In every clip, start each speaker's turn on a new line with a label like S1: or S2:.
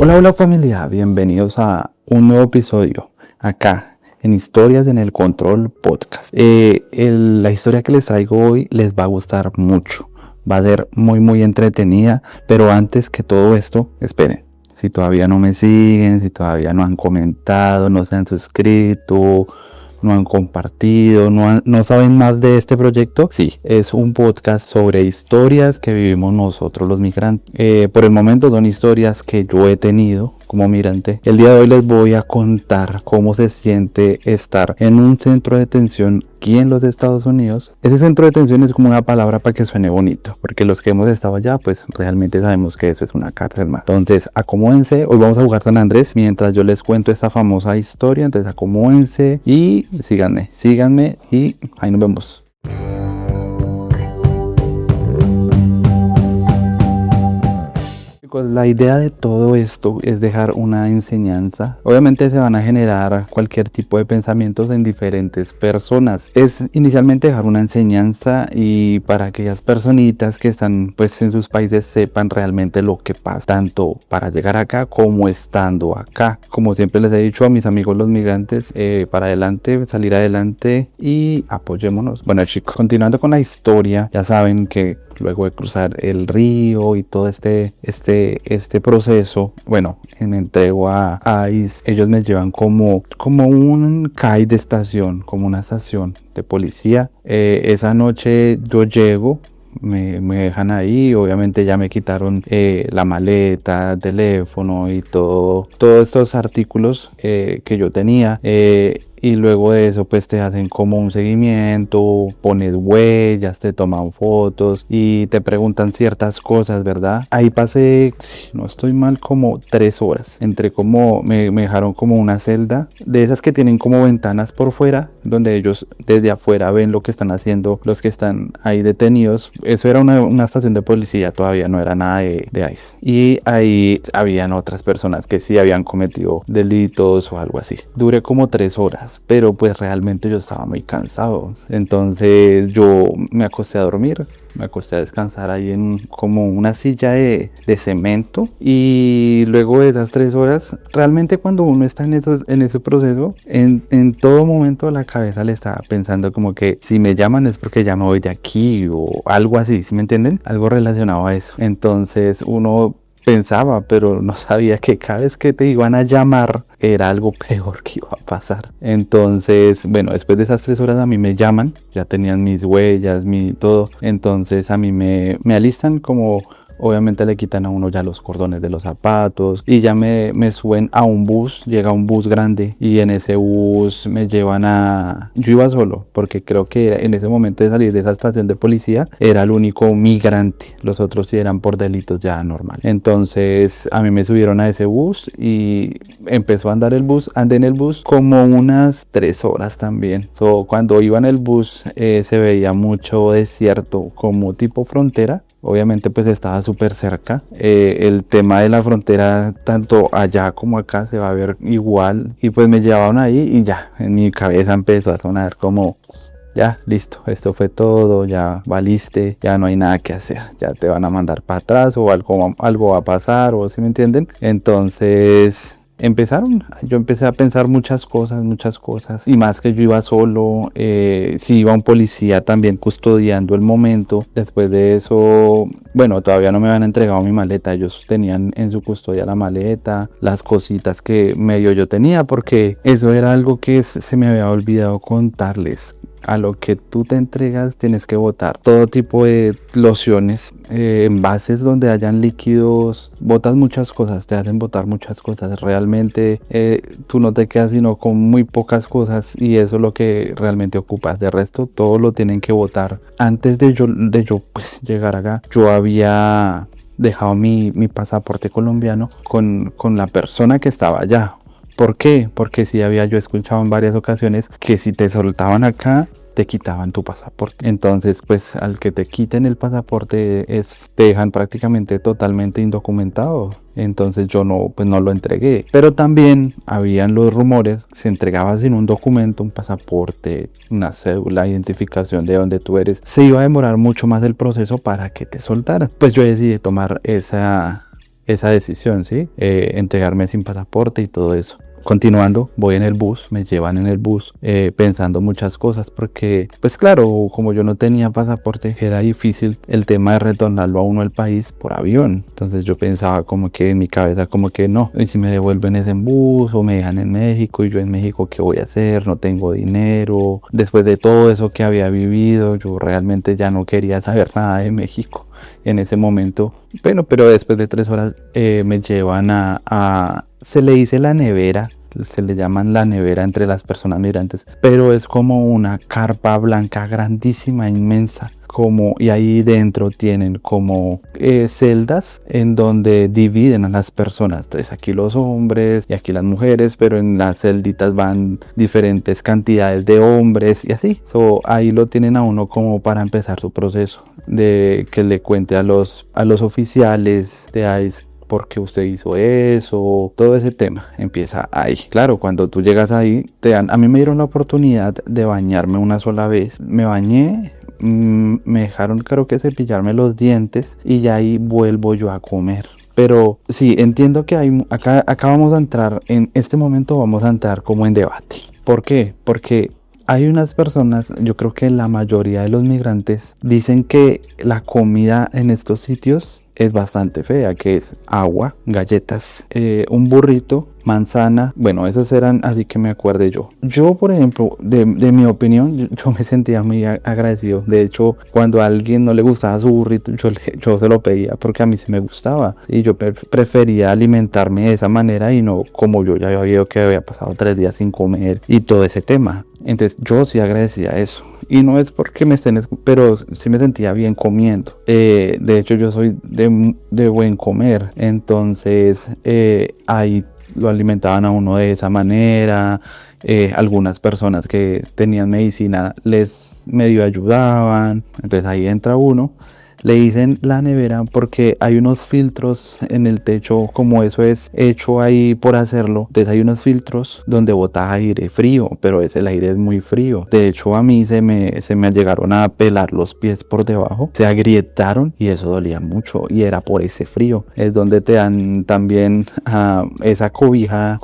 S1: Hola, hola familia, bienvenidos a un nuevo episodio acá en Historias en el Control Podcast. La historia que les traigo hoy les va a gustar mucho, va a ser muy entretenida, pero antes que todo esto, esperen. Si todavía no me siguen, si todavía no han comentado, no se han suscrito, no han compartido, no saben más de este proyecto, sí, es un podcast sobre historias que vivimos nosotros los migrantes. Por el momento son historias que yo he tenido como migrante. El día de hoy les voy a contar cómo se siente estar en un centro de detención aquí en los Estados Unidos. Ese centro de detención es como una palabra para que suene bonito, porque los que hemos estado allá pues realmente sabemos que eso es una cárcel más. Entonces acomódense, hoy vamos a jugar San Andrés mientras yo les cuento esta famosa historia. Entonces acomódense y síganme y ahí nos vemos. La idea de todo esto es dejar una enseñanza. Obviamente se van a generar cualquier tipo de pensamientos en diferentes personas. Es inicialmente dejar una enseñanza y para aquellas personitas que están pues en sus países sepan realmente lo que pasa, tanto para llegar acá como estando acá. Como siempre les he dicho a mis amigos los migrantes, para adelante, salir adelante y apoyémonos. Bueno chicos, continuando con la historia, ya saben que luego de cruzar el río y todo este proceso, bueno, me entrego a ICE. Ellos me llevan como un CAI de estación, como una estación de policía. Esa noche yo llego, me dejan ahí. Obviamente ya me quitaron la maleta, teléfono y todos estos artículos que yo tenía. Y luego de eso pues te hacen como un seguimiento, pones huellas, te toman fotos y te preguntan ciertas cosas, ¿verdad? Ahí pasé, si no estoy mal, como 3 horas. Me dejaron como una celda de esas que tienen como ventanas por fuera, donde ellos desde afuera ven lo que están haciendo los que están ahí detenidos. Eso era una estación de policía, todavía no era nada de ICE. Y ahí habían otras personas que sí habían cometido delitos o algo así. Duré como 3 horas. Pero pues realmente yo estaba muy cansado. Entonces yo me acosté a dormir, me acosté a descansar ahí en como una silla de cemento. Y luego de esas 3 horas, realmente cuando uno está en ese proceso, en todo momento la cabeza le está pensando como que si me llaman es porque ya me voy de aquí o algo así, ¿sí me entienden? Algo relacionado a eso. Entonces uno pensaba, pero no sabía que cada vez que te iban a llamar era algo peor que iba a pasar. Entonces, bueno, después de esas 3 horas a mí me llaman, ya tenían mis huellas, mi todo. Entonces a mí me alistan como... Obviamente le quitan a uno ya los cordones de los zapatos y ya me suben a un bus. Llega un bus grande y en ese bus me llevan a... Yo iba solo porque creo que en ese momento de salir de esa estación de policía era el único migrante. Los otros sí eran por delitos ya normal. Entonces a mí me subieron a ese bus y empezó a andar el bus. Andé en el bus como unas 3 horas también. Cuando iba en el bus se veía mucho desierto como tipo frontera. Obviamente pues estaba súper cerca. El tema de la frontera tanto allá como acá se va a ver igual. Y pues me llevaron ahí y ya en mi cabeza empezó a sonar como ya, listo, esto fue todo, ya valiste, ya no hay nada que hacer, ya te van a mandar para atrás o algo va a pasar, o si me entienden. Entonces yo empecé a pensar muchas cosas y más que yo iba solo. Si iba un policía también custodiando el momento. Después de eso, bueno, todavía no me habían entregado mi maleta, ellos tenían en su custodia la maleta, las cositas que medio yo tenía, porque eso era algo que se me había olvidado contarles. A lo que tú te entregas tienes que botar todo tipo de lociones, envases donde hayan líquidos, botas muchas cosas, te hacen botar muchas cosas. Realmente tú no te quedas sino con muy pocas cosas y eso es lo que realmente ocupas. De resto todo lo tienen que botar. Antes de yo pues llegar acá, yo había dejado mi pasaporte colombiano con la persona que estaba allá. ¿Por qué? Porque sí había yo escuchado en varias ocasiones que si te soltaban acá, te quitaban tu pasaporte. Entonces, pues al que te quiten el pasaporte te dejan prácticamente totalmente indocumentado. Entonces yo no lo entregué. Pero también habían los rumores, se entregaba sin un documento, un pasaporte, una cédula, identificación de donde tú eres, se iba a demorar mucho más el proceso para que te soltaran. Pues yo decidí tomar esa esa decisión, ¿sí? Entregarme sin pasaporte y todo eso. Continuando, voy en el bus, me llevan en el bus pensando muchas cosas porque, pues claro, como yo no tenía pasaporte, era difícil el tema de retornarlo a uno al país por avión. Entonces yo pensaba como que en mi cabeza como que no, y si me devuelven ese en bus o me dejan en México y yo en México, ¿qué voy a hacer? No tengo dinero. Después de todo eso que había vivido, yo realmente ya no quería saber nada de México en ese momento. Bueno, pero después de 3 horas me llevan se le dice la nevera, se le llaman la nevera entre las personas migrantes, pero es como una carpa blanca grandísima, inmensa. Y ahí dentro tienen como celdas en donde dividen a las personas. Entonces aquí los hombres y aquí las mujeres, pero en las celditas van diferentes cantidades de hombres y así. Ahí lo tienen a uno como para empezar su proceso de que le cuente a los oficiales de ICE por qué usted hizo eso, todo ese tema empieza ahí. Claro, cuando tú llegas ahí, a mí me dieron la oportunidad de bañarme una sola vez. Me bañé, me dejaron creo que cepillarme los dientes y ya ahí vuelvo yo a comer. Pero sí, entiendo que acá vamos a entrar, en este momento vamos a entrar como en debate. ¿Por qué? Porque hay unas personas, yo creo que la mayoría de los migrantes dicen que la comida en estos sitios es bastante fea, que es agua, galletas, un burrito, manzana. Bueno, esos eran así que me acuerde yo. Yo, por ejemplo, de mi opinión, yo me sentía muy agradecido. De hecho, cuando a alguien no le gustaba su burrito, yo se lo pedía porque a mí sí me gustaba. Y yo prefería alimentarme de esa manera y no como yo ya había visto que había pasado 3 días sin comer y todo ese tema. Entonces yo sí agradecía eso. Y no es porque me estén, pero sí me sentía bien comiendo. De hecho yo soy de buen comer. Entonces ahí lo alimentaban a uno de esa manera. Algunas personas que tenían medicina les medio ayudaban. Entonces ahí entra uno. Le dicen la nevera porque hay unos filtros en el techo, como eso es hecho ahí por hacerlo. Entonces hay unos filtros donde bota aire frío, pero el aire es muy frío. De hecho a mí se me llegaron a pelar los pies por debajo, se agrietaron y eso dolía mucho y era por ese frío. Es donde te dan también esa cobija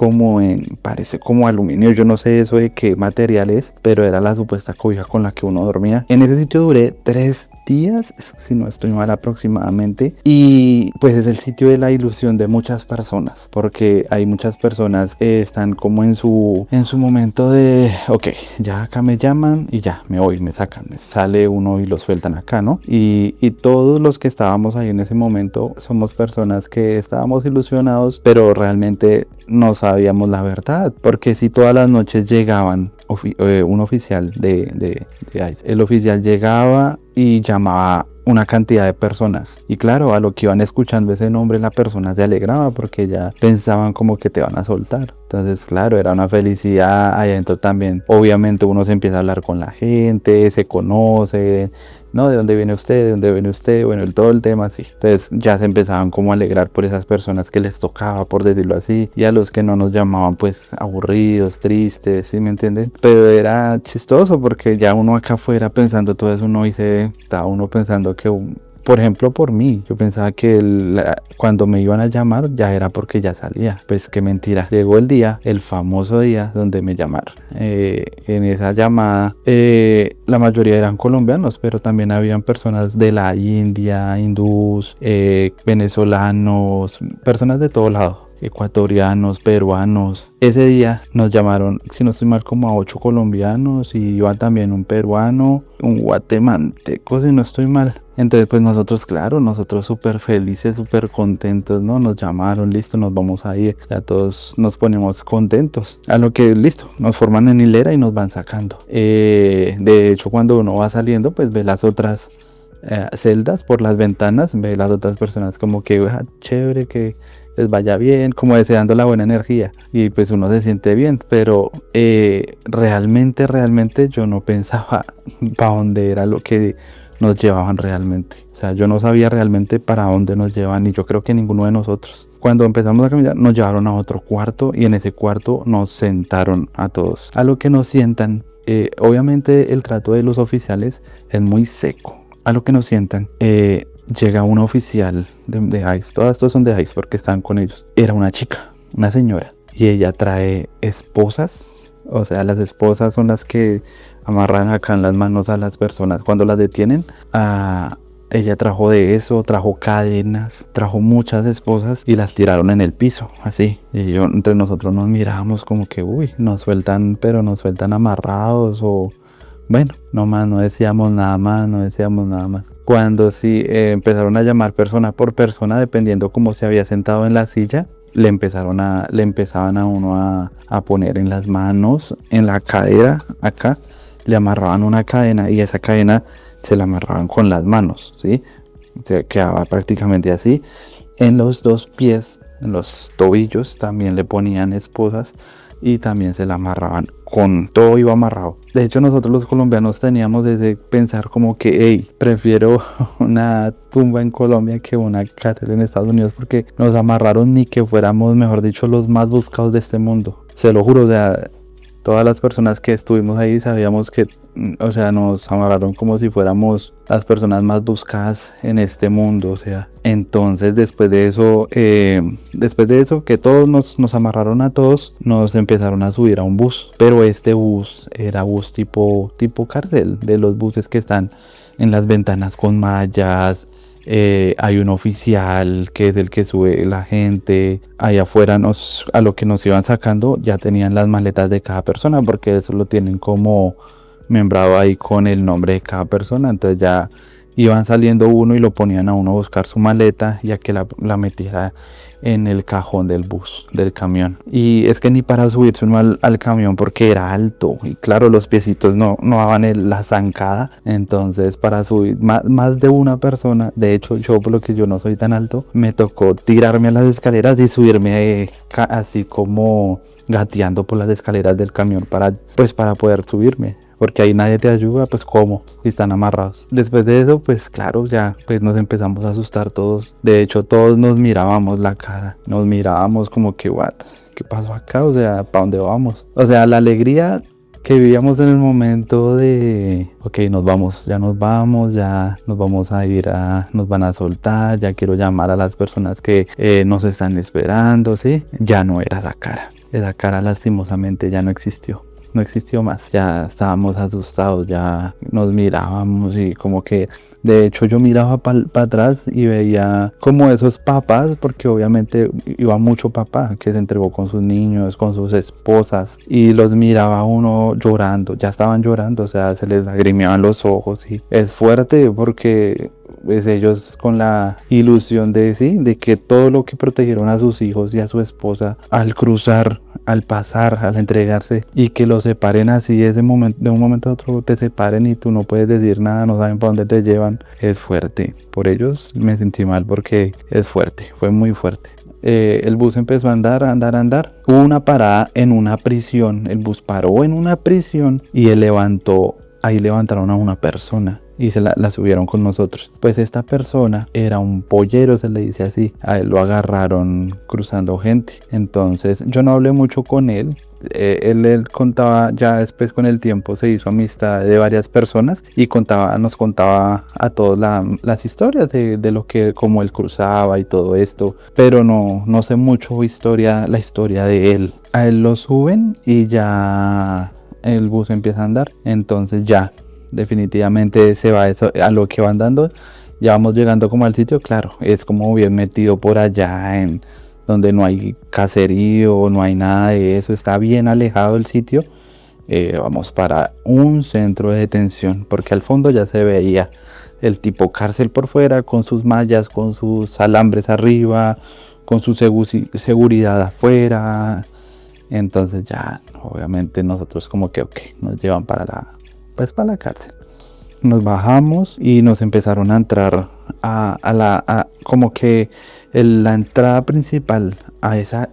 S1: parece como aluminio, yo no sé eso de qué material es, pero era la supuesta cobija con la que uno dormía. En ese sitio duré 3 días, si no estoy mal aproximadamente, y pues es el sitio de la ilusión de muchas personas, porque hay muchas personas que están como en su momento de ok, ya acá me llaman y ya me voy, me sacan, me sale uno y lo sueltan acá, ¿no? Y todos los que estábamos ahí en ese momento somos personas que estábamos ilusionados, pero realmente no sabíamos la verdad, porque si todas las noches llegaban un oficial de ICE, el oficial llegaba y llamaba una cantidad de personas y claro, a lo que iban escuchando ese nombre la persona se alegraba porque ya pensaban como que te van a soltar. Entonces claro, era una felicidad. Ahí adentro también obviamente uno se empieza a hablar con la gente, se conoce, ¿no? ¿De dónde viene usted? ¿De dónde viene usted? Bueno, todo el tema así. Entonces ya se empezaban como a alegrar por esas personas que les tocaba, por decirlo así, y a los que no nos llamaban pues aburridos, tristes, ¿sí me entienden? Pero era chistoso porque ya uno acá afuera pensando todo eso, estaba uno pensando que por ejemplo, por mí, yo pensaba que cuando me iban a llamar ya era porque ya salía. Pues qué mentira. Llegó el día, el famoso día donde me llamaron. En esa llamada, la mayoría eran colombianos, pero también habían personas de la India, hindús, venezolanos, personas de todo lado. Ecuatorianos, peruanos. Ese día nos llamaron, si no estoy mal, como a 8 colombianos y iba también un peruano, un guatemalteco, si no estoy mal. Entonces pues nosotros súper felices, súper contentos, ¿no? Nos llamaron, listo, nos vamos a ir. Ya todos nos ponemos contentos. A lo que, listo, nos forman en hilera y nos van sacando. De hecho, cuando uno va saliendo, pues ve las otras celdas por las ventanas, ve las otras personas como que chévere, que les vaya bien, como deseando la buena energía y pues uno se siente bien, pero realmente yo no pensaba para dónde era lo que nos llevaban realmente. O sea, yo no sabía realmente para dónde nos llevan y yo creo que ninguno de nosotros. Cuando empezamos a caminar nos llevaron a otro cuarto y en ese cuarto nos sentaron a todos. A lo que nos sientan, obviamente el trato de los oficiales es muy seco. A lo que nos sientan, llega un oficial de ICE, todos estos son de ICE porque están con ellos. Era una chica, una señora, y ella trae esposas, o sea, las esposas son las que amarran acá en las manos a las personas cuando las detienen. Ella trajo de eso, trajo cadenas, trajo muchas esposas y las tiraron en el piso, así. Y yo, entre nosotros nos mirábamos como que, uy, nos sueltan, pero nos sueltan amarrados o... Bueno, no más, no decíamos nada más, no decíamos nada más. Cuando sí empezaron a llamar persona por persona, dependiendo cómo se había sentado en la silla, le empezaban a uno a poner en las manos, en la cadera, acá, le amarraban una cadena y esa cadena se la amarraban con las manos, ¿sí? Se quedaba prácticamente así. En los dos pies, en los tobillos, también le ponían esposas y también se la amarraban, con todo iba amarrado. De hecho, nosotros los colombianos teníamos ese pensar como que, hey, prefiero una tumba en Colombia que una cárcel en Estados Unidos, porque nos amarraron ni que fuéramos, mejor dicho, los más buscados de este mundo. Se lo juro, o sea, todas las personas que estuvimos ahí sabíamos que, o sea, nos amarraron como si fuéramos las personas más buscadas en este mundo, o sea. Entonces, después de eso, que todos nos amarraron a todos, nos empezaron a subir a un bus. Pero este bus era bus tipo cárcel, de los buses que están en las ventanas con mallas. Hay un oficial que es el que sube la gente. Allá afuera a lo que nos iban sacando ya tenían las maletas de cada persona, porque eso lo tienen como membrado ahí con el nombre de cada persona. Entonces ya iban saliendo uno y lo ponían a uno a buscar su maleta y a que la metiera en el cajón del bus, del camión. Y es que ni para subirse uno al camión, porque era alto y claro, los piecitos no daban la zancada. Entonces para subir más de una persona, de hecho yo, por lo que yo no soy tan alto, me tocó tirarme a las escaleras y subirme así como gateando por las escaleras del camión para poder subirme. Porque ahí nadie te ayuda, pues cómo, si están amarrados. Después de eso, pues claro, ya pues nos empezamos a asustar todos. De hecho, todos nos mirábamos la cara. Nos mirábamos como que, what, ¿qué pasó acá? O sea, ¿para dónde vamos? O sea, la alegría que vivíamos en el momento de, ok, nos vamos, ya nos vamos a ir nos van a soltar, ya quiero llamar a las personas que nos están esperando, ¿sí? Ya no era esa cara. Esa cara lastimosamente ya no existió. No existió más, ya estábamos asustados, ya nos mirábamos y como que, de hecho yo miraba para atrás y veía como esos papás, porque obviamente iba mucho papá que se entregó con sus niños, con sus esposas, y los miraba uno llorando, ya estaban llorando, o sea, se les lagrimeaban los ojos y es fuerte porque pues ellos con la ilusión de que todo lo que protegieron a sus hijos y a su esposa al cruzar, al pasar, al entregarse, y que los separen así de un momento a otro te separen y tú no puedes decir nada, no saben para dónde te llevan, es fuerte. Por ellos me sentí mal porque es fuerte, fue muy fuerte. El bus empezó a andar. Hubo una parada en una prisión, el bus paró en una prisión y ahí levantaron a una persona y se la subieron con nosotros. Pues esta persona era un pollero, se le dice así. A él lo agarraron cruzando gente. Entonces yo no hablé mucho con él. Él contaba, ya después con el tiempo se hizo amistad de varias personas y nos contaba a todos las historias de lo que, como él cruzaba y todo esto, pero no sé mucho la historia de él. A él lo suben y ya el bus empieza a andar, entonces ya definitivamente se va eso, a lo que va andando. Ya vamos llegando como al sitio, claro, es como bien metido por allá en donde no hay caserío, no hay nada de eso, está bien alejado el sitio. Vamos para un centro de detención, porque al fondo ya se veía el tipo cárcel por fuera, con sus mallas, con sus alambres arriba, con su seguridad afuera. Entonces ya, obviamente nosotros como que, ok, nos llevan para la cárcel. Nos bajamos y nos empezaron a entrar como que la entrada principal a esa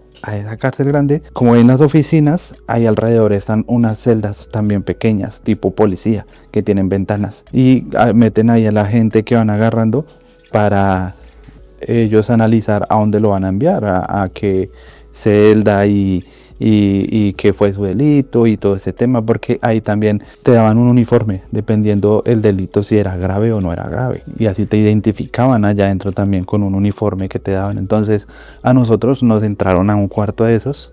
S1: cárcel grande, como en las oficinas, ahí alrededor están unas celdas también pequeñas, tipo policía, que tienen ventanas y meten ahí a la gente que van agarrando para ellos analizar a dónde lo van a enviar, a qué celda y y qué fue su delito y todo ese tema, porque ahí también te daban un uniforme dependiendo el delito si era grave o no era grave, y así te identificaban allá adentro también con un uniforme que te daban. Entonces a nosotros nos entraron a un cuarto de esos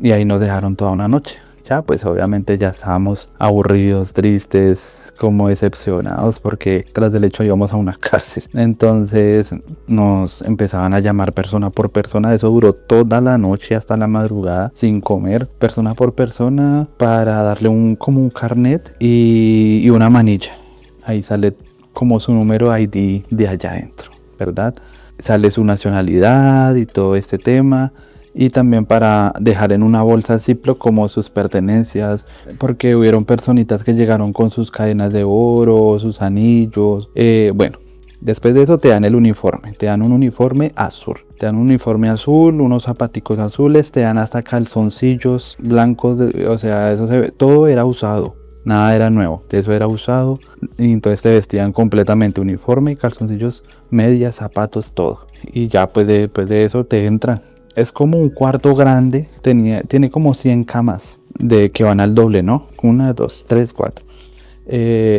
S1: y ahí nos dejaron toda una noche. Ya pues obviamente ya estábamos aburridos, tristes, como decepcionados, porque tras del hecho íbamos a una cárcel. Entonces nos empezaban a llamar persona por persona. Eso duró toda la noche hasta la madrugada sin comer, persona por persona, para darle como un carnet y una manilla. Ahí sale como su número ID de allá adentro, ¿verdad? Sale su nacionalidad y todo este tema. Y también para dejar en una bolsa Ziploc como sus pertenencias, porque hubieron personitas que llegaron con sus cadenas de oro, sus anillos. Bueno, después de eso te dan el uniforme, te dan un uniforme azul. Te dan un uniforme azul, unos zapaticos azules, te dan hasta calzoncillos blancos, o sea, eso se ve, todo era usado. Nada era nuevo, eso era usado, y entonces te vestían completamente uniforme, calzoncillos, medias, zapatos, todo. Y ya pues después de eso te entran. Es como un cuarto grande, tiene como 100 camas de que van al doble, ¿no? 1, 2, 3, 4.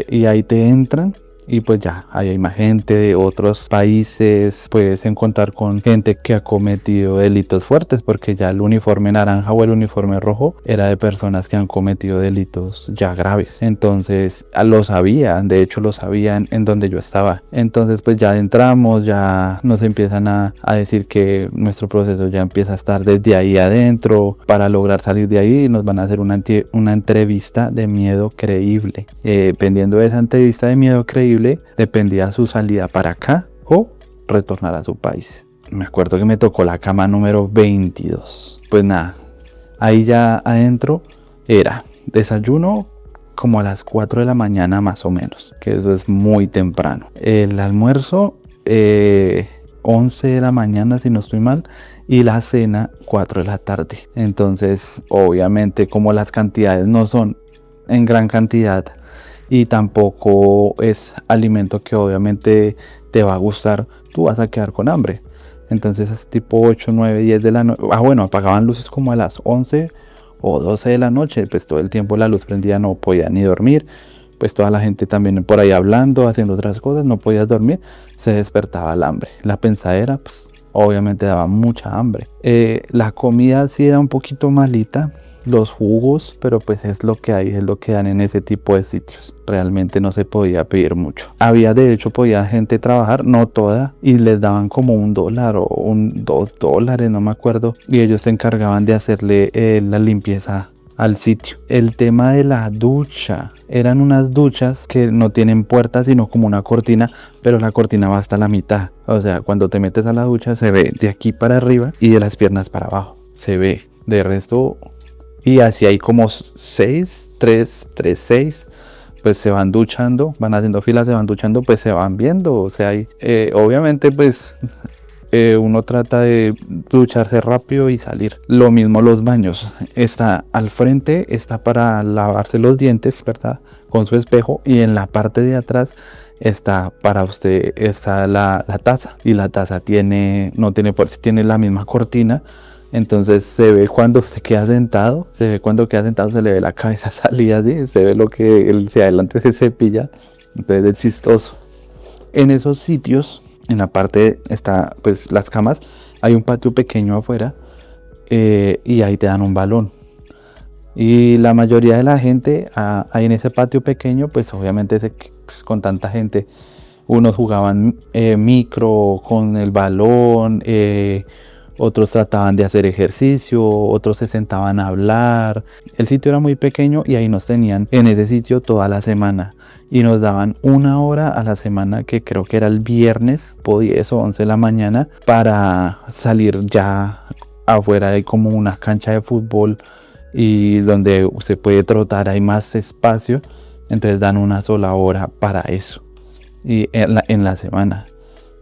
S1: Y ahí te entran y pues ya, ahí hay más gente de otros países. Puedes encontrar con gente que ha cometido delitos fuertes, porque ya el uniforme naranja o el uniforme rojo era de personas que han cometido delitos ya graves. Entonces lo sabían, de hecho lo sabían en donde yo estaba. Entonces pues ya entramos, ya nos empiezan a decir que nuestro proceso ya empieza a estar desde ahí adentro. Para lograr salir de ahí nos van a hacer una entrevista de miedo creíble. Dependiendo de esa entrevista de miedo creíble, dependía su salida para acá o retornar a su país. Me acuerdo que me tocó la cama número 22. Pues nada, ahí ya adentro era desayuno como a las 4 de la mañana más o menos, que eso es muy temprano. El almuerzo 11 de la mañana si no estoy mal, y la cena 4 de la tarde. Entonces obviamente como las cantidades no son en gran cantidad y tampoco es alimento que obviamente te va a gustar, tú vas a quedar con hambre. Entonces es tipo 8, 9, 10 de la noche. Bueno, apagaban luces como a las 11 o 12 de la noche, pues todo el tiempo la luz prendida, no podía ni dormir. Pues toda la gente también por ahí hablando, haciendo otras cosas, no podías dormir, se despertaba el hambre. La pensadera, pues obviamente daba mucha hambre. La comida sí era un poquito malita, los jugos, pero pues es lo que hay, es lo que dan en ese tipo de sitios. Realmente no se podía pedir mucho. Había, de hecho, podía gente trabajar, no toda, y les daban como $1 o $2, no me acuerdo, y ellos se encargaban de hacerle la limpieza al sitio. El tema de la ducha, eran unas duchas que no tienen puertas sino como una cortina, pero la cortina va hasta la mitad. O sea, cuando te metes a la ducha se ve de aquí para arriba y de las piernas para abajo, se ve. De resto, y así hay como 6, 3, 3, 6, pues se van duchando, van haciendo filas, se van duchando, pues se van viendo. O sea, obviamente pues uno trata de ducharse rápido y salir. Lo mismo los baños. Está al frente, está para lavarse los dientes, ¿verdad? Con su espejo. Y en la parte de atrás está para usted, está la taza. Y la taza no tiene por si tiene la misma cortina. Entonces se ve cuando se queda sentado, se le ve la cabeza salida así, se ve lo que él hacia adelante se cepilla. Entonces es chistoso. En esos sitios, en la parte está pues las camas, hay un patio pequeño afuera y ahí te dan un balón. Y la mayoría de la gente ahí en ese patio pequeño, pues obviamente pues, con tanta gente, unos jugaban micro con el balón, otros trataban de hacer ejercicio, otros se sentaban a hablar. El sitio era muy pequeño y ahí nos tenían en ese sitio toda la semana. Y nos daban 1 hora a la semana, que creo que era el viernes, tipo 10 o 11 de la mañana, para salir ya afuera. Hay como una cancha de fútbol y donde se puede trotar, hay más espacio. Entonces dan 1 sola hora para eso y en la semana.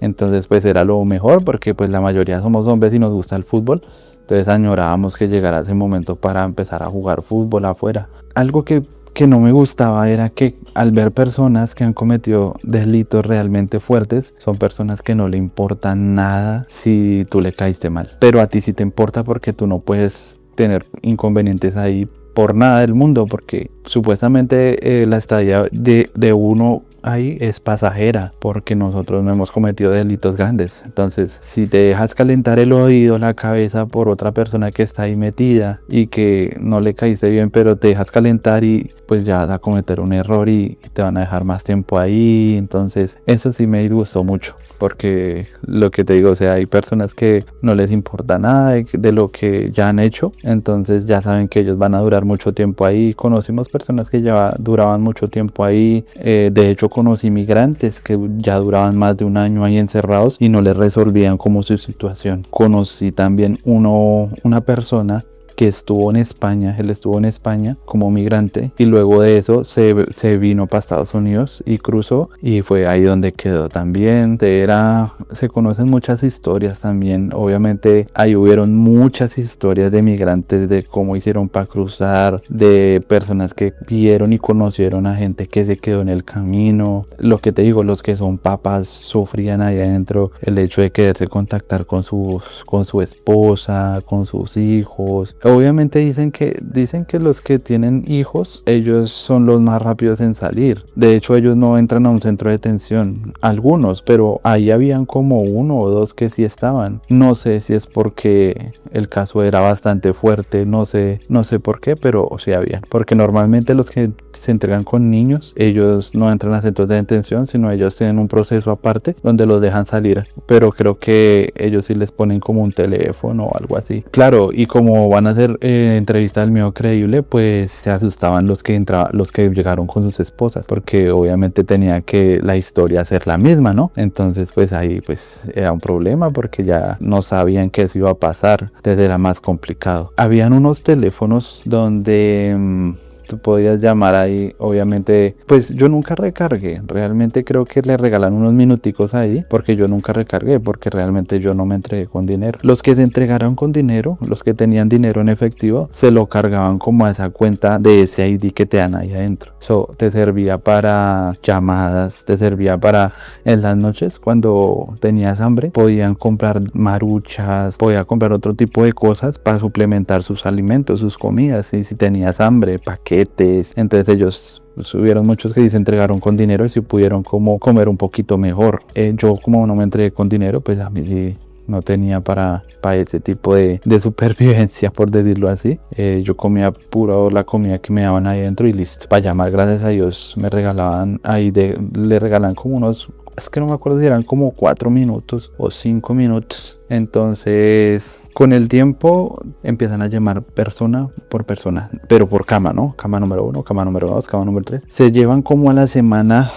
S1: Entonces pues era lo mejor, porque pues la mayoría somos hombres y nos gusta el fútbol. Entonces añorábamos que llegara ese momento para empezar a jugar fútbol afuera. Algo que no me gustaba era que al ver personas que han cometido delitos realmente fuertes, son personas que no le importan nada si tú le caíste mal. Pero a ti sí te importa, porque tú no puedes tener inconvenientes ahí por nada del mundo, porque supuestamente la estadía de uno ahí es pasajera, porque nosotros no hemos cometido delitos grandes. Entonces, si te dejas calentar el oído, la cabeza por otra persona que está ahí metida y que no le caíste bien, pero te dejas calentar y pues ya vas a cometer un error y te van a dejar más tiempo ahí. Entonces, eso sí me disgustó mucho, porque lo que te digo, o sea, hay personas que no les importa nada de lo que ya han hecho, entonces ya saben que ellos van a durar mucho tiempo ahí. Conocimos personas que ya duraban mucho tiempo ahí, de hecho conocí migrantes que ya duraban más de un año ahí encerrados y no les resolvían como su situación. Conocí también una persona que estuvo en España, él estuvo en España como migrante y luego de eso se vino para Estados Unidos y cruzó y fue ahí donde quedó también. Se conocen muchas historias también, obviamente ahí hubieron muchas historias de migrantes, de cómo hicieron para cruzar, de personas que vieron y conocieron a gente que se quedó en el camino. Lo que te digo, los que son papás sufrían ahí adentro el hecho de quererse contactar con su esposa, con sus hijos. Obviamente dicen que los que tienen hijos, ellos son los más rápidos en salir. De hecho, ellos no entran a un centro de detención, algunos, pero ahí habían como uno o dos que sí estaban. No sé si es porque el caso era bastante fuerte, no sé por qué, pero sí habían. Porque normalmente los que se entregan con niños, ellos no entran a centros de detención, sino ellos tienen un proceso aparte donde los dejan salir. Pero creo que ellos sí les ponen como un teléfono o algo así. Claro, y como van a hacer entrevista del miedo creíble, pues se asustaban los que llegaron con sus esposas, porque obviamente tenía que la historia ser la misma, ¿no? Entonces pues ahí pues era un problema, porque ya no sabían que eso iba a pasar, entonces era más complicado. Habían unos teléfonos donde tú podías llamar ahí, obviamente, pues yo nunca recargué, realmente creo que le regalan unos minuticos ahí, porque yo nunca recargué, porque realmente yo no me entregué con dinero. Los que se entregaron con dinero, los que tenían dinero en efectivo, se lo cargaban como a esa cuenta de ese ID que te dan ahí adentro. Eso te servía para llamadas, te servía para en las noches cuando tenías hambre, podían comprar maruchas, podía comprar otro tipo de cosas para suplementar sus alimentos, sus comidas, y si tenías hambre, paquetes. Entonces ellos hubieron muchos que se entregaron con dinero y si pudieron como comer un poquito mejor. Yo como no me entregué con dinero, pues a mí sí no tenía para ese tipo de supervivencia, por decirlo así. Yo comía pura la comida que me daban ahí dentro y listo. Para llamar, gracias a Dios, me regalaban ahí, le regalan como unos, es que no me acuerdo si eran como 4 minutos o 5 minutos. Entonces, con el tiempo empiezan a llamar persona por persona, pero por cama, ¿no? Cama número 1, cama número 2, cama número 3. Se llevan como a la semana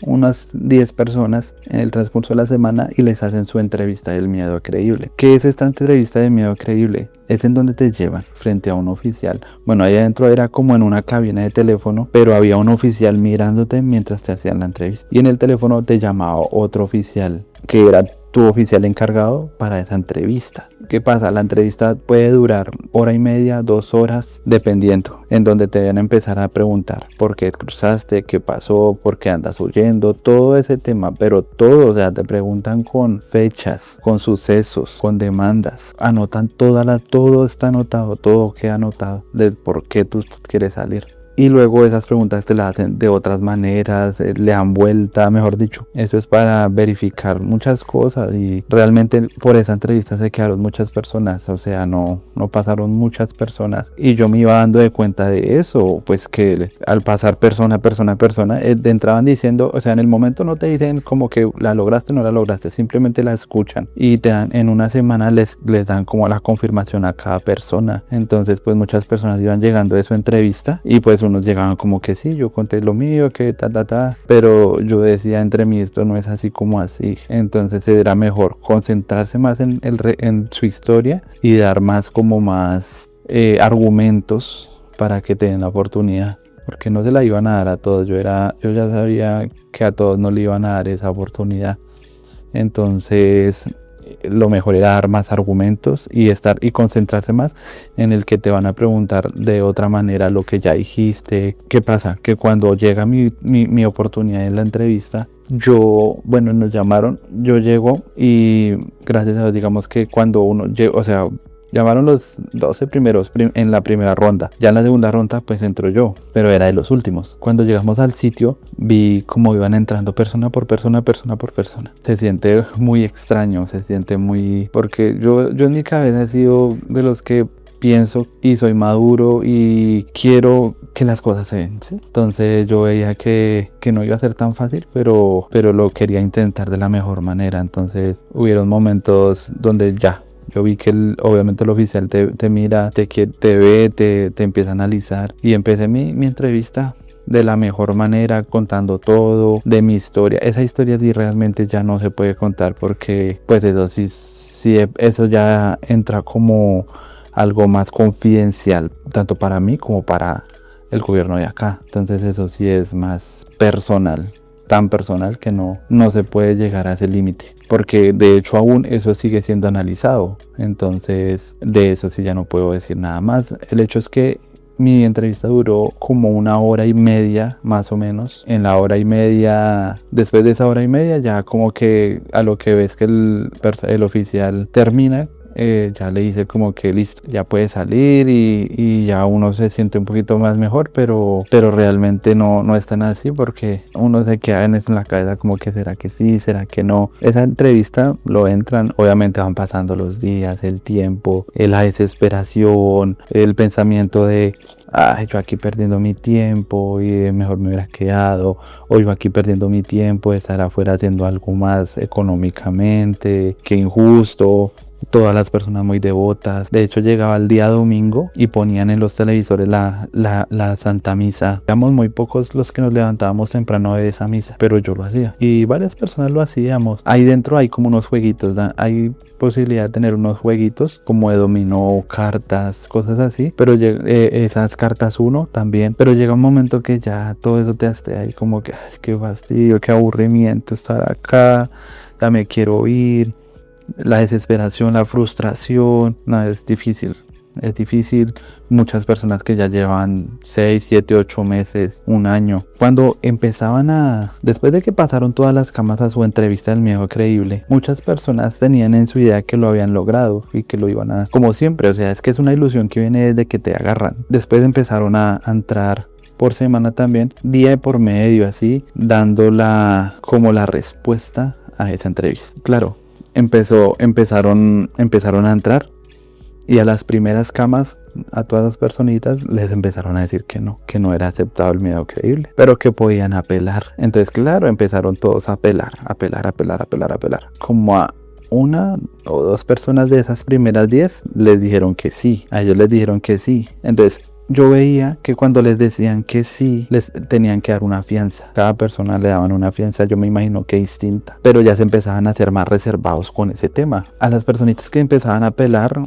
S1: unas 10 personas en el transcurso de la semana y les hacen su entrevista del miedo creíble. ¿Qué es esta entrevista del miedo creíble? Es en donde te llevan frente a un oficial. Bueno, ahí adentro era como en una cabina de teléfono, pero había un oficial mirándote mientras te hacían la entrevista. Y en el teléfono te llamaba otro oficial, que era tu oficial encargado para esa entrevista. ¿Qué pasa? La entrevista puede durar 1 hora y media, 2 horas, dependiendo, en donde te van a empezar a preguntar por qué cruzaste, qué pasó, por qué andas huyendo, todo ese tema, pero todo, o sea, te preguntan con fechas, con sucesos, con demandas, anotan todo está anotado, todo queda anotado de por qué tú quieres salir. Y luego esas preguntas te las hacen de otras maneras, le dan vuelta, mejor dicho. Eso es para verificar muchas cosas y realmente por esa entrevista se quedaron muchas personas, o sea, no pasaron muchas personas. Y yo me iba dando de cuenta de eso, pues que al pasar persona, te entraban diciendo, o sea, en el momento no te dicen como que la lograste o no la lograste, simplemente la escuchan y te dan, en una semana les dan como la confirmación a cada persona. Entonces pues muchas personas iban llegando de su entrevista y pues unos llegaban como que sí, yo conté lo mío, que pero yo decía entre mí, esto no es así como así. Entonces era mejor concentrarse más en su historia y dar más argumentos para que te den la oportunidad, porque no se la iban a dar a todos. Yo ya sabía que a todos no le iban a dar esa oportunidad. Entonces lo mejor era dar más argumentos y concentrarse más en el que te van a preguntar de otra manera lo que ya dijiste. ¿Qué pasa? Que cuando llega mi oportunidad en la entrevista, nos llamaron, yo llego y gracias a Dios, digamos que cuando uno llega, o sea, Llamaron los 12 primeros en la primera ronda. Ya en la segunda ronda pues entró yo, pero era de los últimos. Cuando llegamos al sitio vi cómo iban entrando persona por persona, persona por persona. Se siente muy extraño, se siente muy... Porque yo en mi cabeza he sido de los que pienso y soy maduro y quiero que las cosas se den, ¿sí? Entonces yo veía que no iba a ser tan fácil, pero lo quería intentar de la mejor manera. Entonces hubieron momentos donde ya yo vi que obviamente el oficial te mira, te ve, te empieza a analizar, y empecé mi entrevista de la mejor manera, contando todo de mi historia. Esa historia sí realmente ya no se puede contar, porque pues eso sí, eso ya entra como algo más confidencial, tanto para mí como para el gobierno de acá. Entonces eso sí es más personal, tan personal que no se puede llegar a ese límite, porque de hecho aún eso sigue siendo analizado. Entonces de eso sí ya no puedo decir nada más. El hecho es que mi entrevista duró como 1 hora y media más o menos. En la hora y media, después de esa hora y media, ya como que a lo que ves que el oficial termina, ya le dice como que listo, ya puede salir, y ya uno se siente un poquito más mejor, pero realmente no es tan así, porque uno se queda en la cabeza como que será que sí, será que no. Esa entrevista lo entran, obviamente van pasando los días, el tiempo, la desesperación, el pensamiento de ay, yo aquí perdiendo mi tiempo y mejor me hubiera quedado, o yo aquí perdiendo mi tiempo de estar afuera haciendo algo más económicamente, qué injusto. Todas las personas muy devotas. De hecho llegaba el día domingo y ponían en los televisores la Santa Misa. Éramos muy pocos los que nos levantábamos temprano de esa misa, pero yo lo hacía y varias personas lo hacíamos. Ahí dentro hay como unos jueguitos, ¿no? Hay posibilidad de tener unos jueguitos como de dominó, cartas, cosas así, pero esas cartas uno también, pero llega un momento que ya todo eso te hace ahí como que ay, qué fastidio, qué aburrimiento estar acá, ya me quiero ir. La desesperación, la frustración, no, es difícil. Es difícil. Muchas personas que ya llevan 6, 7, 8 meses, un año, cuando empezaban después de que pasaron todas las camas a su entrevista del miedo creíble, muchas personas tenían en su idea que lo habían logrado y que lo iban a, como siempre, o sea, es que es una ilusión que viene desde que te agarran. Después empezaron a entrar por semana también, día por medio, así, dando como la respuesta a esa entrevista. Claro, empezaron a entrar, y a las primeras camas, a todas las personitas les empezaron a decir que no era aceptado el miedo creíble, pero que podían apelar. Entonces claro, empezaron todos a apelar. Como a 1 o 2 personas de esas primeras 10 les dijeron que sí, a ellos les dijeron que sí. Entonces yo veía que cuando les decían que sí, les tenían que dar una fianza. Cada persona le daban una fianza, yo me imagino que distinta. Pero ya se empezaban a ser más reservados con ese tema. A las personitas que empezaban a apelar,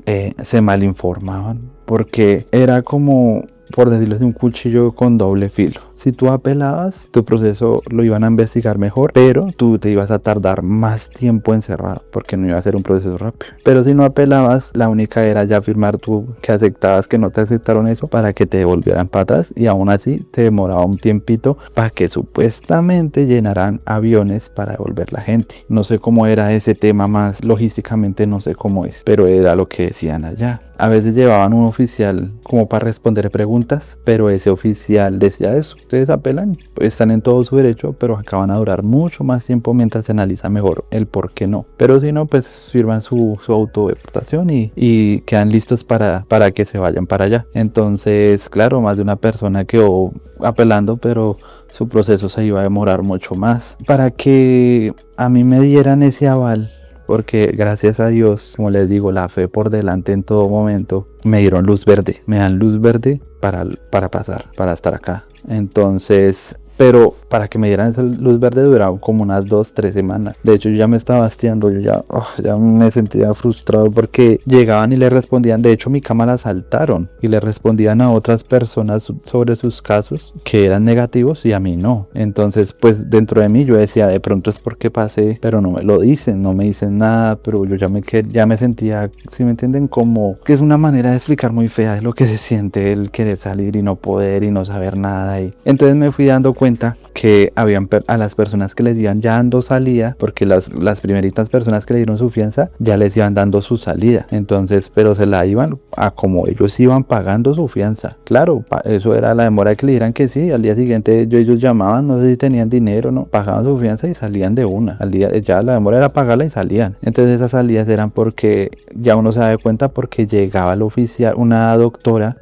S1: se malinformaban. Porque era como, por decirlo así, un cuchillo con doble filo. Si tú apelabas, tu proceso lo iban a investigar mejor, pero tú te ibas a tardar más tiempo encerrado, porque no iba a ser un proceso rápido. Pero si no apelabas, la única era ya firmar tú que aceptabas que no te aceptaron eso, para que te devolvieran para atrás, y aún así te demoraba un tiempito para que supuestamente llenaran aviones para devolver la gente. No sé cómo era ese tema, más logísticamente no sé cómo es, pero era lo que decían allá. A veces llevaban un oficial como para responder preguntas, pero ese oficial decía eso: ustedes apelan, pues están en todo su derecho, pero acá van a durar mucho más tiempo mientras se analiza mejor el por qué no. Pero si no, pues firman su autodeportación y quedan listos para que se vayan para allá. Entonces, claro, más de una persona quedó apelando, pero su proceso se iba a demorar mucho más. Para que a mí me dieran ese aval, porque gracias a Dios, como les digo, la fe por delante en todo momento, me dieron luz verde. Me dan luz verde para pasar, para estar acá. Entonces, pero para que me dieran esa luz verde duraron como unas 2, 3 semanas. De hecho, yo ya me estaba hastiando, yo ya me sentía frustrado, porque llegaban y le respondían. De hecho, mi cama la saltaron y le respondían a otras personas sobre sus casos que eran negativos y a mí no. Entonces, pues dentro de mí yo decía, de pronto es porque pasé, pero no me lo dicen, no me dicen nada. Pero yo ya me sentía, si me entienden, como que es una manera de explicar muy fea de lo que se siente el querer salir y no poder y no saber nada. Y entonces me fui dando cuenta cuenta que a las personas que les iban ya dando salida, porque las primeritas personas que le dieron su fianza ya les iban dando su salida, entonces, pero se la iban a como ellos iban pagando su fianza. Claro, eso era la demora de que le dieran que sí, al día siguiente ellos llamaban, no sé si tenían dinero, no, pagaban su fianza y salían de una, al día ya la demora era pagarla y salían. Entonces esas salidas eran porque ya uno se da cuenta porque llegaba el oficial,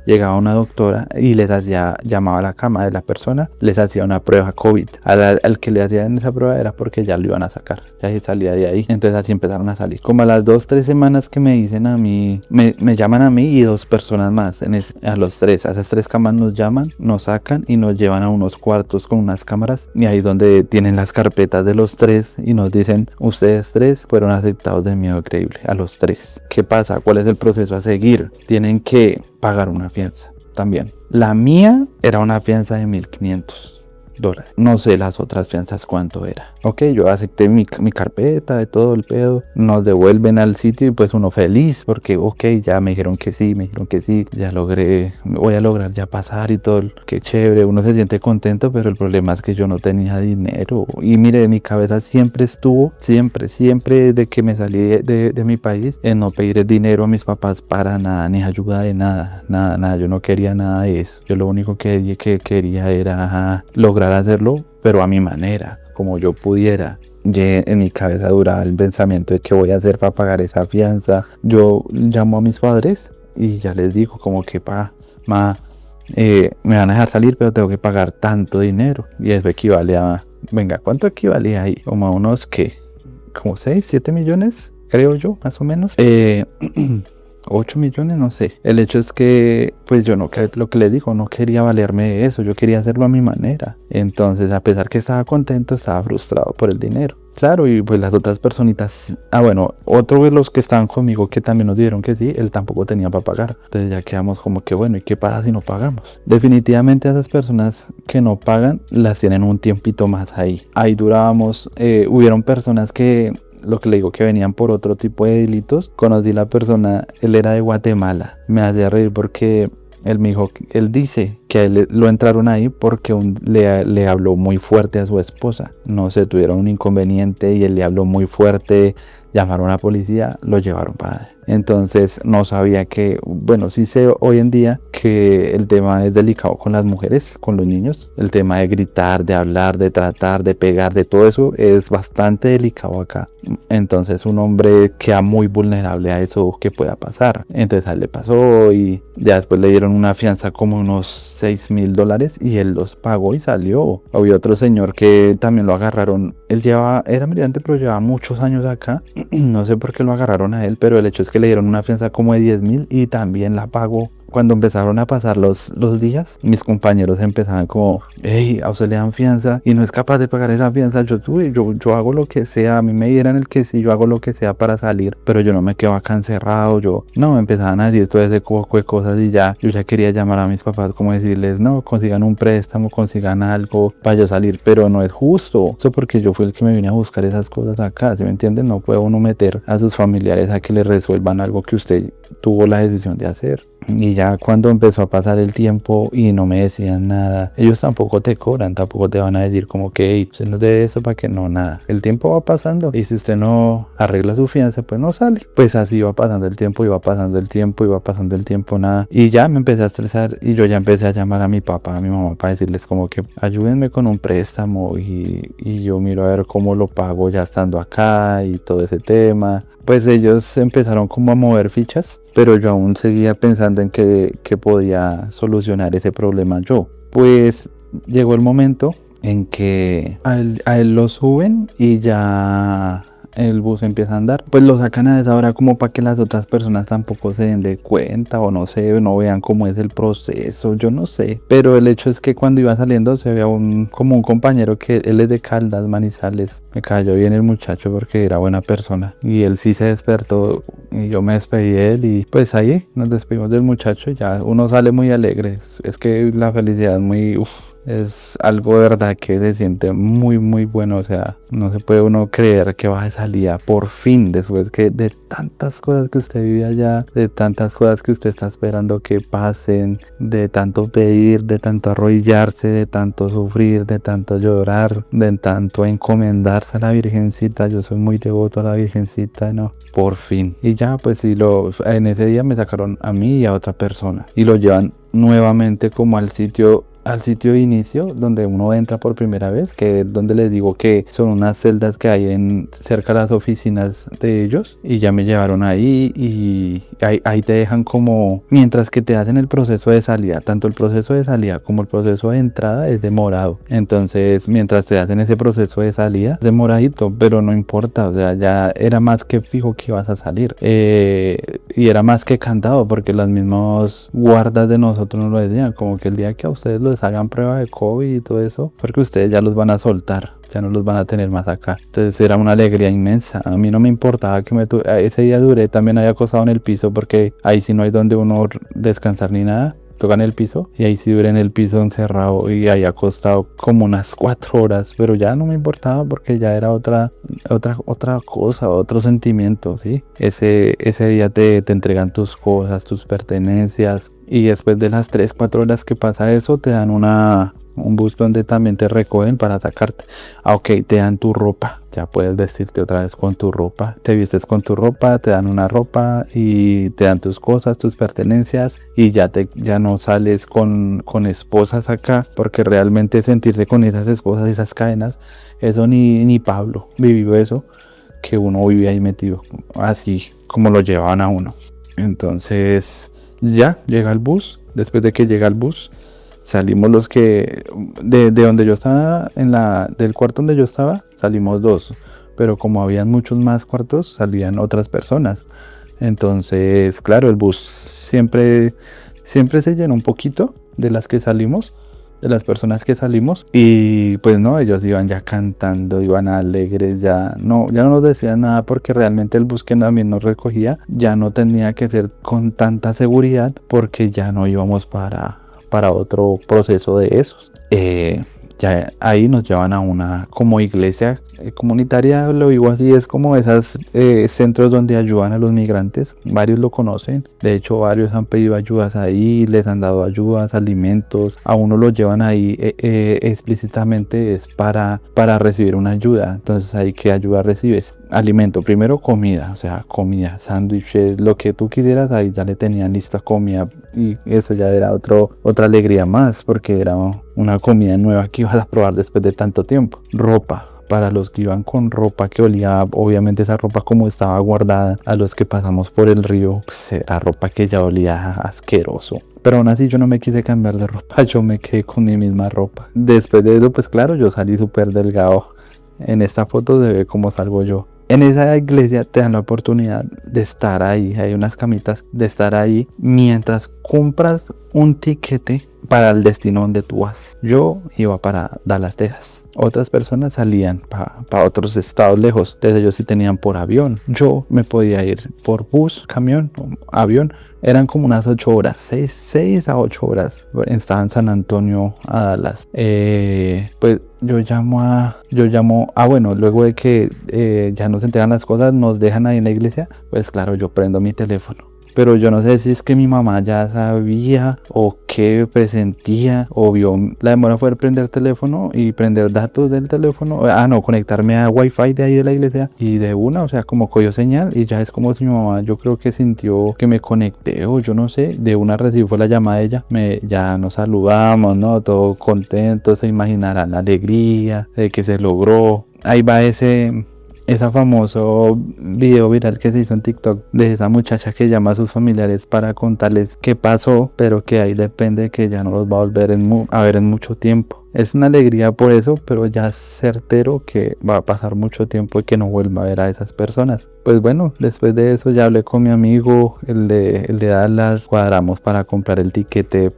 S1: llegaba una doctora y les hacía, llamaba a la cama de la persona, les hacía una prueba COVID. Al que le hacían esa prueba era porque ya lo iban a sacar, ya se salía de ahí. Entonces así empezaron a salir. Como a las 2-3 semanas que me dicen a mí, me llaman a mí y 2 personas más, a los 3, a esas 3 camas nos llaman, nos sacan y nos llevan a unos cuartos con unas cámaras, y ahí es donde tienen las carpetas de los 3 y nos dicen, ustedes 3 fueron aceptados de miedo creíble, a los 3. ¿Qué pasa? ¿Cuál es el proceso a seguir? Tienen que pagar una fianza también. La mía era una fianza de $1,500. No sé las otras fianzas cuánto era. Ok, yo acepté mi carpeta de todo el pedo. Nos devuelven al sitio y pues uno feliz porque ok, ya me dijeron que sí, ya voy a lograr ya pasar y todo. Qué chévere, uno se siente contento, pero el problema es que yo no tenía dinero. Y mire, mi cabeza siempre estuvo, siempre desde que me salí de mi país, en no pedir dinero a mis papás para nada, ni ayuda de nada. Yo no quería nada de eso. Yo lo único que quería era lograr hacerlo, pero a mi manera, como yo pudiera. En mi cabeza duraba el pensamiento de qué voy a hacer para pagar esa fianza. Yo llamo a mis padres y ya les digo como que me van a dejar salir, pero tengo que pagar tanto dinero, y eso equivale a, venga, ¿cuánto equivalía ahí? Como a unos como 6-7 millones, creo yo, más o menos. 8 millones, no sé. El hecho es que, pues yo lo que les digo, no quería valerme de eso, yo quería hacerlo a mi manera. Entonces, a pesar que estaba contento, estaba frustrado por el dinero. Claro, y pues las otras personitas, bueno, otro de los que estaban conmigo que también nos dijeron que sí, él tampoco tenía para pagar. Entonces ya quedamos como que bueno, ¿y qué pasa si no pagamos? Definitivamente esas personas que no pagan, las tienen un tiempito más ahí. Ahí durábamos, hubieron personas que, lo que le digo, que venían por otro tipo de delitos. Conocí la persona, él era de Guatemala. Me hacía reír porque él me dijo, él dice que a él lo entraron ahí porque le habló muy fuerte a su esposa. No sé, tuvieron un inconveniente y él le habló muy fuerte. Llamaron a la policía, lo llevaron para allá. Entonces no sabía que, bueno, sí sé hoy en día que el tema es delicado con las mujeres, con los niños. El tema de gritar, de hablar, de tratar, de pegar, de todo eso es bastante delicado acá. Entonces un hombre queda muy vulnerable a eso que pueda pasar. Entonces a él le pasó y ya después le dieron una fianza como unos $6,000 y él los pagó y salió. Había otro señor que también lo agarraron. Él era migrante, pero llevaba muchos años acá. No sé por qué lo agarraron a él, pero el hecho es que le dieron una fianza como de 10,000 y también la pagó. Cuando empezaron a pasar los días, mis compañeros empezaban como, hey, a usted le dan fianza y no es capaz de pagar esa fianza. Yo hago lo que sea, a mí me dieran el que sí, yo hago lo que sea para salir, pero yo no me quedo acá encerrado. Me empezaban a decir todo ese poco de cosas y yo ya quería llamar a mis papás como decirles, no, consigan un préstamo, consigan algo para yo salir, pero no es justo. Eso porque yo fui el que me vine a buscar esas cosas acá, ¿sí me entienden? No puede uno meter a sus familiares a que le resuelvan algo que usted tuvo la decisión de hacer. Y ya cuando empezó a pasar el tiempo y no me decían nada, ellos tampoco te cobran, tampoco te van a decir como que hey, usted no debe eso para que no, nada. El tiempo va pasando y si usted no arregla su fianza, pues no sale. Pues así va pasando el tiempo, nada. Y ya me empecé a estresar y yo ya empecé a llamar a mi papá, a mi mamá para decirles como que ayúdenme con un préstamo y yo miro a ver cómo lo pago ya estando acá y todo ese tema. Pues ellos empezaron como a mover fichas, pero yo aún seguía pensando en que podía solucionar ese problema yo. Pues llegó el momento en que a él lo suben y ya el bus empieza a andar. Pues lo sacan a esa hora como para que las otras personas tampoco se den de cuenta o no sé, no vean cómo es el proceso, yo no sé. Pero el hecho es que cuando iba saliendo se veía como un compañero que él es de Caldas, Manizales. Me cayó bien el muchacho porque era buena persona y él sí se despertó y yo me despedí de él y pues ahí nos despedimos del muchacho y ya uno sale muy alegre. Es que la felicidad es muy Es algo de verdad que se siente muy muy bueno, o sea, no se puede uno creer que va de salida por fin, después que de tantas cosas que usted vive allá, de tantas cosas que usted está esperando que pasen, de tanto pedir, de tanto arrodillarse, de tanto sufrir, de tanto llorar, de tanto encomendarse a la Virgencita. Yo soy muy devoto a la Virgencita, no, por fin. Y ya pues en ese día me sacaron a mí y a otra persona y lo llevan nuevamente como al sitio de inicio donde uno entra por primera vez, que es donde les digo que son unas celdas que hay cerca de las oficinas de ellos, y ya me llevaron ahí y ahí te dejan como, mientras que te hacen el proceso de salida, tanto el proceso de salida como el proceso de entrada es demorado. Entonces mientras te hacen ese proceso de salida es demoradito, pero no importa, o sea, ya era más que fijo que ibas a salir, y era más que cantado porque las mismas guardas de nosotros nos lo decían, como que el día que a ustedes los hagan prueba de COVID y todo eso, porque ustedes ya los van a soltar, ya no los van a tener más acá. Entonces era una alegría inmensa. A mí no me importaba que ese día duré también ahí acostado en el piso, porque ahí sí no hay donde uno descansar ni nada. Toca en el piso y ahí sí duré en el piso encerrado y ahí acostado como unas 4 horas, pero ya no me importaba porque ya era otra cosa, otro sentimiento, ¿sí? Ese día te entregan tus cosas, tus pertenencias, y después de las 3-4 horas que pasa eso te dan un bus donde también te recogen para sacarte. Ok, te dan tu ropa, ya puedes vestirte otra vez con tu ropa, te vistes con tu ropa, te dan una ropa y te dan tus cosas, tus pertenencias, y ya no sales con esposas acá, porque realmente sentirse con esas esposas y esas cadenas, eso ni Pablo vivió eso, que uno vive ahí metido, así como lo llevaban a uno. Entonces ya llega el bus. Después de que llega el bus, salimos los que de donde yo estaba, del cuarto donde yo estaba, salimos 2, pero como habían muchos más cuartos, salían otras personas. Entonces, claro, el bus siempre se llenó un poquito de las personas que salimos, y pues no, ellos iban ya cantando, iban alegres, ya no nos decían nada, porque realmente el bus que también nos recogía ya no tenía que ser con tanta seguridad, porque ya no íbamos para otro proceso de esos. Ya ahí nos llevan a una como iglesia comunitaria, lo digo así, es como esas centros donde ayudan a los migrantes. Varios lo conocen, de hecho varios han pedido ayudas ahí, les han dado ayudas, alimentos, a uno lo llevan ahí explícitamente es para recibir una ayuda. Entonces ahí, ¿qué ayuda recibes? Alimento, primero comida, o sea, comida, sándwiches, lo que tú quisieras, ahí ya le tenían lista comida, y eso ya era otra alegría más, porque era una comida nueva que ibas a probar después de tanto tiempo. Ropa, para los que iban con ropa que olía, obviamente esa ropa como estaba guardada, a los que pasamos por el río, pues era ropa que ya olía asqueroso. Pero aún así yo no me quise cambiar de ropa, yo me quedé con mi misma ropa. Después de eso, pues claro, yo salí súper delgado. En esta foto se ve cómo salgo yo. En esa iglesia te dan la oportunidad de estar ahí, hay unas camitas, de estar ahí mientras compras un tiquete para el destino donde tú vas. Yo iba para Dallas, Texas. Otras personas salían para otros estados lejos. Entonces ellos sí tenían por avión. Yo me podía ir por bus, camión, avión. Eran como unas 8 horas, 6 a 8 horas. Estaba en San Antonio a Dallas. Pues bueno, luego de que ya nos entregan las cosas, nos dejan ahí en la iglesia. Pues claro, yo prendo mi teléfono. Pero yo no sé si es que mi mamá ya sabía o qué presentía o vio. La demora fue prender teléfono y prender datos del teléfono. No, conectarme a wifi de ahí de la iglesia, y de una, o sea, como cogió señal, y ya es como si mi mamá, yo creo que sintió que me conecté, o yo no sé, de una recibió la llamada de ella. Ya nos saludamos, ¿no? Todo contentos, se imaginarán la alegría de que se logró. Ahí va ese famoso video viral que se hizo en TikTok de esa muchacha que llama a sus familiares para contarles qué pasó, pero que ahí depende que ya no los va a volver a ver en mucho tiempo. Es una alegría por eso, pero ya certero que va a pasar mucho tiempo y que no vuelva a ver a esas personas. Pues bueno, después de eso ya hablé con mi amigo, el de Dallas, cuadramos para comprar el tiquete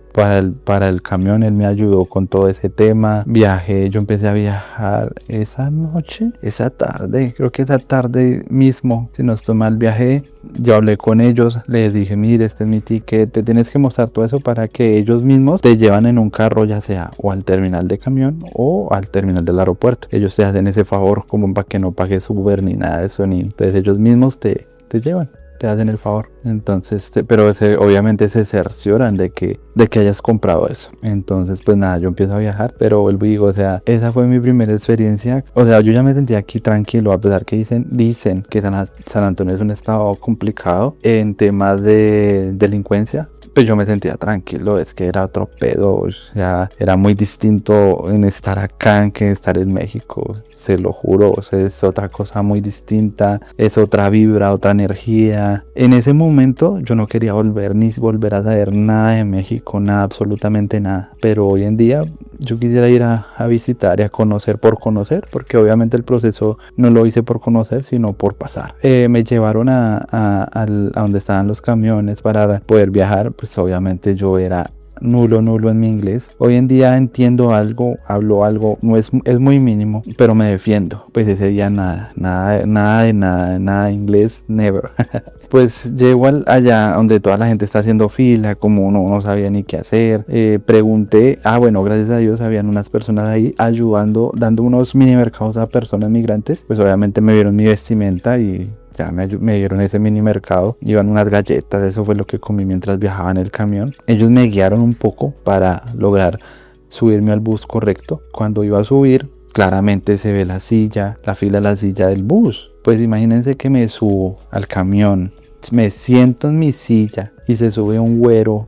S1: para el camión. Él me ayudó con todo ese tema. Viajé, yo empecé a viajar esa noche, esa tarde, creo que esa tarde mismo, si no estoy mal, viajé. Yo hablé con ellos, les dije, mire, este es mi ticket, te tienes que mostrar todo eso para que ellos mismos te llevan en un carro, ya sea o al terminal de camión o al terminal del aeropuerto. Ellos te hacen ese favor como para que no pagues Uber ni nada de eso, ni entonces ellos mismos te llevan, te hacen el favor. Entonces, pero obviamente se cercioran de que hayas comprado eso. Entonces, pues nada, yo empiezo a viajar, pero vuelvo y digo, o sea, esa fue mi primera experiencia. O sea, yo ya me sentía aquí tranquilo, a pesar que dicen que San Antonio es un estado complicado en temas de delincuencia. Pues yo me sentía tranquilo, es que era otro pedo, o sea, era muy distinto en estar acá que estar en México, se lo juro, o sea, es otra cosa muy distinta, es otra vibra, otra energía. En ese momento yo no quería volver a saber nada de México, nada, absolutamente nada, pero hoy en día yo quisiera ir a visitar y a conocer por conocer, porque obviamente el proceso no lo hice por conocer, sino por pasar. Me llevaron a donde estaban los camiones para poder viajar. Pues obviamente yo era nulo en mi inglés. Hoy en día entiendo algo, hablo algo, no es muy mínimo, pero me defiendo. Pues ese día nada de inglés, never. Pues llego allá donde toda la gente está haciendo fila, como uno no sabía ni qué hacer. Pregunté, bueno, gracias a Dios habían unas personas ahí ayudando, dando unos mini mercados a personas migrantes. Pues obviamente me vieron mi vestimenta y ya me dieron ese mini mercado, iban unas galletas, eso fue lo que comí mientras viajaba en el camión. Ellos me guiaron un poco para lograr subirme al bus correcto. Cuando iba a subir, claramente se ve la fila de la silla del bus. Pues imagínense que me subo al camión, me siento en mi silla y se sube un güero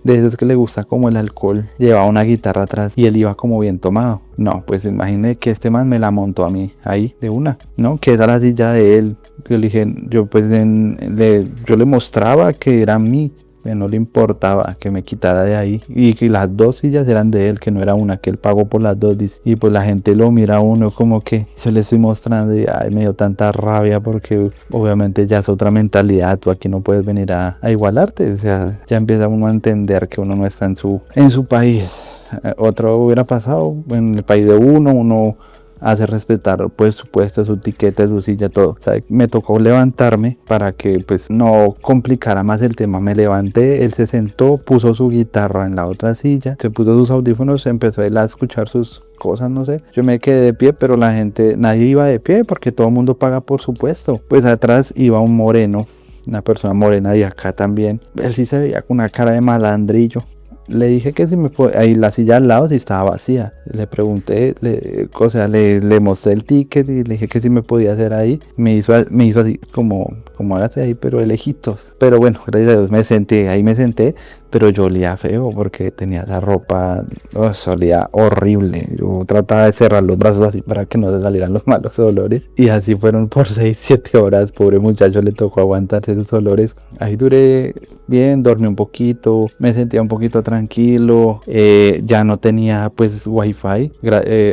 S1: de esos que le gusta como el alcohol, llevaba una guitarra atrás y él iba como bien tomado. No, pues imagínense que este man me la montó a mí ahí de una, ¿no? Que esa era la silla de él. Yo le dije, yo le mostraba que era mí, que no le importaba que me quitara de ahí y que las dos sillas eran de él, que no era una, que él pagó por las dos. Y pues la gente lo mira a uno como que yo le estoy mostrando y me dio tanta rabia porque obviamente ya es otra mentalidad, tú aquí no puedes venir a igualarte, o sea, ya empieza uno a entender que uno no está en su país. Otro hubiera pasado en el país de uno hace respetar pues su puesto, su tiquete, su silla, todo. O sea, me tocó levantarme para que pues no complicara más el tema. Me levanté, él se sentó, puso su guitarra en la otra silla, se puso sus audífonos, empezó él a escuchar sus cosas, no sé. Yo me quedé de pie, pero nadie iba de pie porque todo el mundo paga por su puesto. Pues atrás iba un moreno, una persona morena de acá también. Él sí se veía con una cara de malandrillo. Le dije que si me podía, ahí la silla al lado sí estaba vacía. Le pregunté, le mostré el ticket y le dije que si me podía hacer ahí. Me hizo así como hágase ahí, pero de lejitos. Pero bueno, gracias a Dios me senté, pero yo olía feo porque tenía la ropa, olía horrible. Yo trataba de cerrar los brazos así para que no se salieran los malos olores. Y así fueron por 6-7 horas. Pobre muchacho, le tocó aguantarse esos olores. Ahí duré bien, dormí un poquito, me sentía un poquito tranquilo. Ya no tenía pues wifi.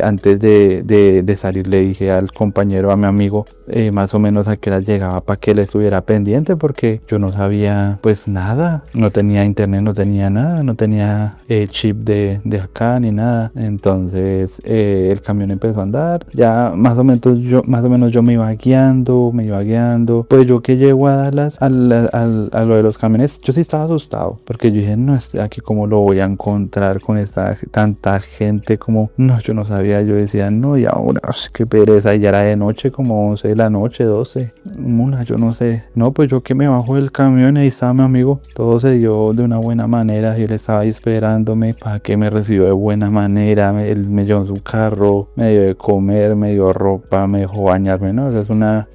S1: Antes de salir le dije al compañero, a mi amigo, más o menos a qué hora llegaba para que él estuviera pendiente, porque yo no sabía pues nada, no tenía internet, no tenía nada, no tenía chip de acá ni nada. Entonces el camión empezó a andar, ya más o menos yo me iba guiando, pues yo que llego a Dallas a lo de los camiones, yo sí estaba asustado, porque yo dije, no, aquí cómo lo voy a encontrar con tanta gente, como no, yo no sabía, yo decía, no, y ahora qué pereza, y ya era de noche, como 11 de la noche, 12, yo no sé. No, pues yo que me bajo del camión y ahí estaba mi amigo, todo se dio de una buena manera y él estaba ahí esperándome para que me recibió de buena manera. Él me llevó en su carro, me dio de comer, me dio ropa, me dejó bañarme, ¿no? O sea, es una,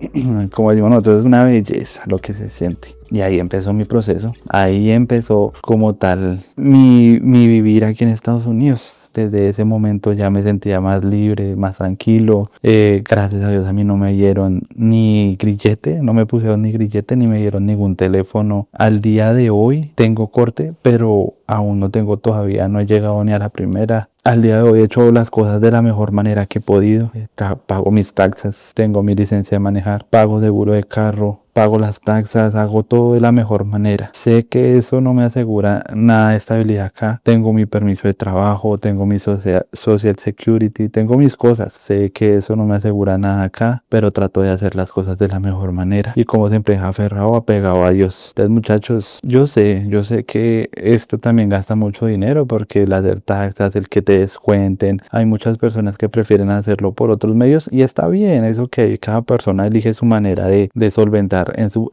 S1: como decimos nosotros, es una belleza lo que se siente. Y ahí empezó mi proceso, ahí empezó como tal mi vivir aquí en Estados Unidos. Desde ese momento ya me sentía más libre, más tranquilo. Gracias a Dios a mí no me dieron ni grillete, no me pusieron ni grillete, ni me dieron ningún teléfono. Al día de hoy tengo corte, pero aún no tengo todavía, no he llegado ni a la primera. Al día de hoy he hecho las cosas de la mejor manera que he podido. Pago mis taxas, tengo mi licencia de manejar, pago seguro de carro, pago las taxas, hago todo de la mejor manera. Sé que eso no me asegura nada de estabilidad acá. Tengo mi permiso de trabajo, tengo mi social security, tengo mis cosas. Sé que eso no me asegura nada acá, pero trato de hacer las cosas de la mejor manera. Y como siempre, aferrado, apegado a Dios. Entonces, muchachos, yo sé que esto también gasta mucho dinero porque el hacer taxas, el que te descuenten, hay muchas personas que prefieren hacerlo por otros medios y está bien, es ok. Cada persona elige su manera de solventar en su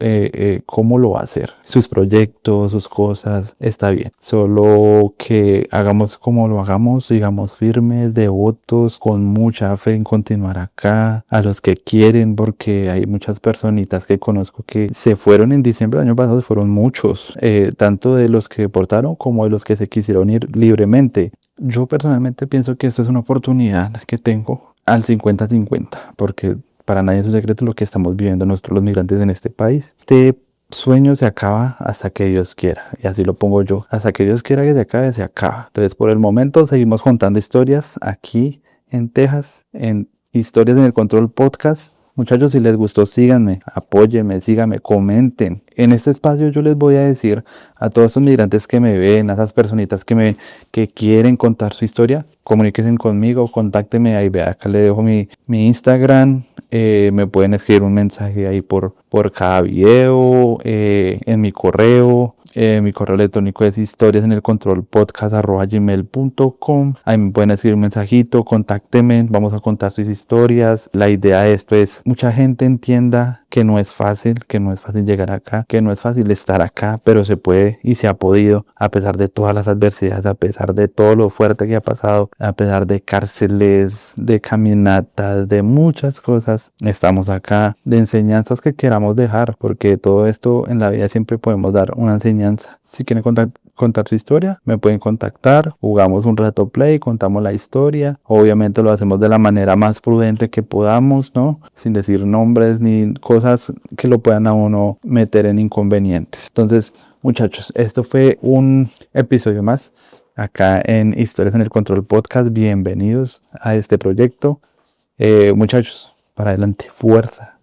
S1: cómo lo va a hacer, sus proyectos, sus cosas, está bien. Solo que hagamos como lo hagamos, sigamos firmes, devotos, con mucha fe en continuar acá, a los que quieren, porque hay muchas personitas que conozco que se fueron en diciembre del año pasado, fueron muchos, tanto de los que deportaron como de los que se quisieron ir libremente. Yo personalmente pienso que esto es una oportunidad que tengo al 50-50, porque para nadie es un secreto lo que estamos viviendo nosotros los migrantes en este país. Este sueño se acaba hasta que Dios quiera, y así lo pongo yo. Hasta que Dios quiera que se acabe, se acaba. Entonces, por el momento seguimos contando historias aquí en Texas, en Historias en el Control Podcast. Muchachos, si les gustó, síganme, apóyenme, síganme, comenten. En este espacio yo les voy a decir a todos estos migrantes que me ven, a esas personitas que me ven, que quieren contar su historia, comuníquense conmigo, contáctenme ahí, vea, acá le dejo mi Instagram, me pueden escribir un mensaje ahí por cada video, en mi correo. Mi correo electrónico es historiasenelcontrolpodcast@gmail.com. Ahí me pueden escribir un mensajito, contáctenme, vamos a contar sus historias. La idea de esto es mucha gente entienda que no es fácil llegar acá, que no es fácil estar acá, pero se puede y se ha podido, a pesar de todas las adversidades, a pesar de todo lo fuerte que ha pasado, a pesar de cárceles, de caminatas, de muchas cosas. Estamos acá, de enseñanzas que queramos dejar, porque todo esto en la vida siempre podemos dar una enseñanza. Si quieren contar su historia, me pueden contactar, jugamos un rato play, contamos la historia. Obviamente lo hacemos de la manera más prudente que podamos, ¿no? Sin decir nombres ni cosas que lo puedan a uno meter en inconvenientes. Entonces, muchachos, esto fue un episodio más acá en Historias en el Control Podcast. Bienvenidos a este proyecto. Muchachos, para adelante, fuerza.